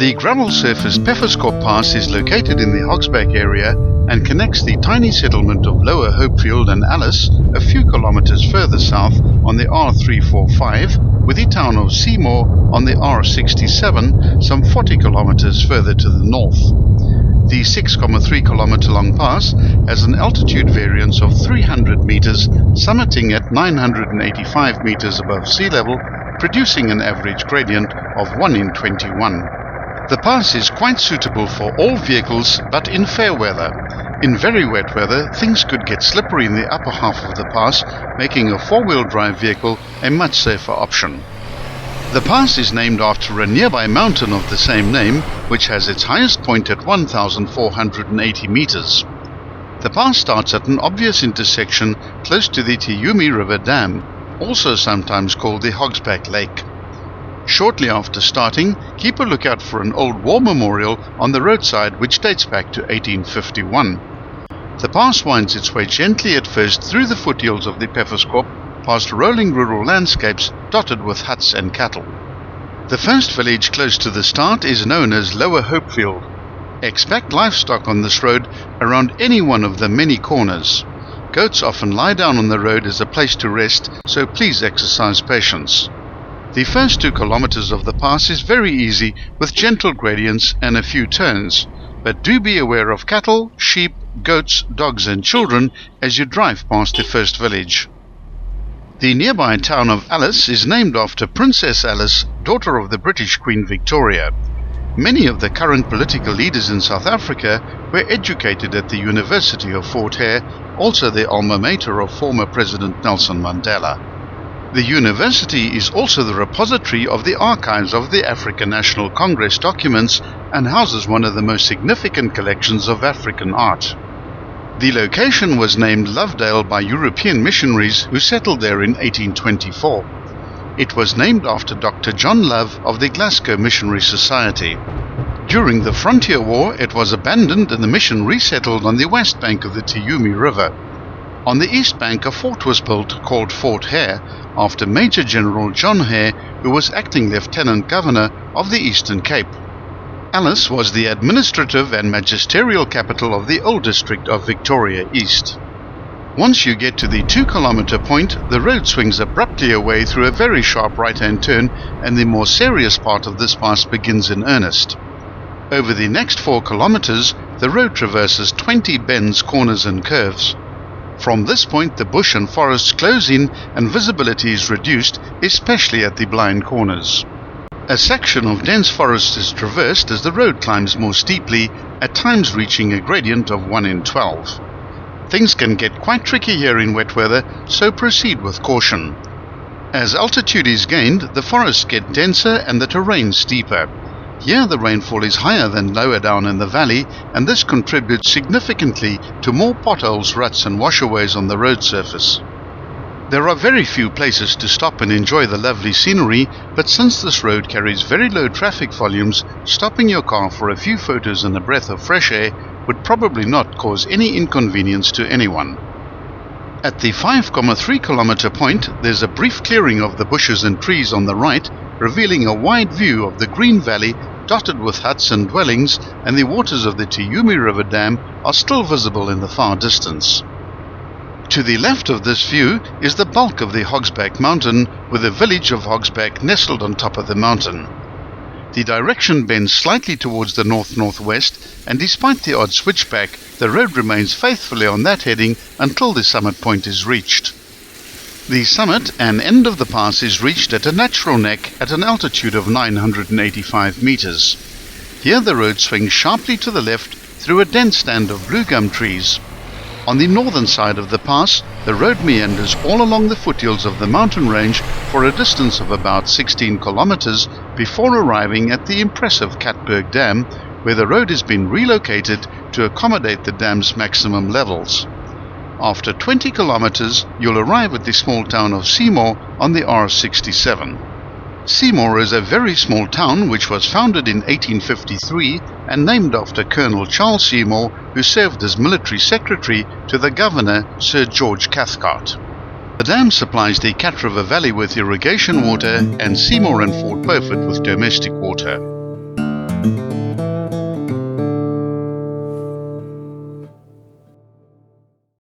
The gravel surface Pefferskop Pass is located in the Hogsback area and connects the tiny settlement of Lower Hopefield and Alice a few kilometers further south on the R345 with the town of Seymour on the R67 some 40 kilometers further to the north. The 6.3 kilometer long pass has an altitude variance of 300 meters, summiting at 985 meters above sea level, producing an average gradient of 1 in 21. The pass is quite suitable for all vehicles, but in fair weather. In very wet weather, things could get slippery in the upper half of the pass, making a four-wheel drive vehicle a much safer option. The pass is named after a nearby mountain of the same name, which has its highest point at 1,480 meters. The pass starts at an obvious intersection close to the Tiumi River Dam, also sometimes called the Hogsback Lake. Shortly after starting, keep a lookout for an old war memorial on the roadside which dates back to 1851. The pass winds its way gently at first through the foothills of the Pefferskop, past rolling rural landscapes dotted with huts and cattle. The first village close to the start is known as Lower Hopefield. Expect livestock on this road around any one of the many corners. Goats often lie down on the road as a place to rest, so please exercise patience. The first 2 kilometers of the pass is very easy with gentle gradients and a few turns, but do be aware of cattle, sheep, goats, dogs and children as you drive past the first village. The nearby town of Alice is named after Princess Alice, daughter of the British Queen Victoria. Many of the current political leaders in South Africa were educated at the University of Fort Hare, also the alma mater of former President Nelson Mandela. The university is also the repository of the archives of the African National Congress documents and houses one of the most significant collections of African art. The location was named Lovedale by European missionaries who settled there in 1824. It was named after Dr. John Love of the Glasgow Missionary Society. During the Frontier War, it was abandoned and the mission resettled on the west bank of the Tiumi River. On the east bank, a fort was built called Fort Hare after Major General John Hare, who was acting Lieutenant Governor of the Eastern Cape. Alice was the administrative and magisterial capital of the old district of Victoria East. Once you get to the 2-kilometer point, the road swings abruptly away through a very sharp right-hand turn, and the more serious part of this pass begins in earnest. Over the next 4 kilometers, the road traverses 20 bends, corners and curves. From this point, the bush and forests close in and visibility is reduced, especially at the blind corners. A section of dense forest is traversed as the road climbs more steeply, at times reaching a gradient of 1 in 12. Things can get quite tricky here in wet weather, so proceed with caution. As altitude is gained, the forests get denser and the terrain steeper. Here the rainfall is higher than lower down in the valley, and this contributes significantly to more potholes, ruts and washaways on the road surface. There are very few places to stop and enjoy the lovely scenery, but since this road carries very low traffic volumes, stopping your car for a few photos and a breath of fresh air would probably not cause any inconvenience to anyone. At the 5.3 kilometer point, there's a brief clearing of the bushes and trees on the right, revealing a wide view of the green valley dotted with huts and dwellings, and the waters of the Tiumi River Dam are still visible in the far distance. To the left of this view is the bulk of the Hogsback Mountain, with the village of Hogsback nestled on top of the mountain. The direction bends slightly towards the north-northwest, and despite the odd switchback, the road remains faithfully on that heading until the summit point is reached. The summit and end of the pass is reached at a natural neck at an altitude of 985 meters. Here the road swings sharply to the left through a dense stand of blue gum trees. On the northern side of the pass, the road meanders all along the foothills of the mountain range for a distance of about 16 kilometers before arriving at the impressive Katberg Dam, where the road has been relocated to accommodate the dam's maximum levels. After 20 kilometers, you'll arrive at the small town of Seymour on the R67. Seymour is a very small town which was founded in 1853 and named after Colonel Charles Seymour, who served as military secretary to the governor Sir George Cathcart. The dam supplies the Cat River Valley with irrigation water and Seymour and Fort Beaufort with domestic water.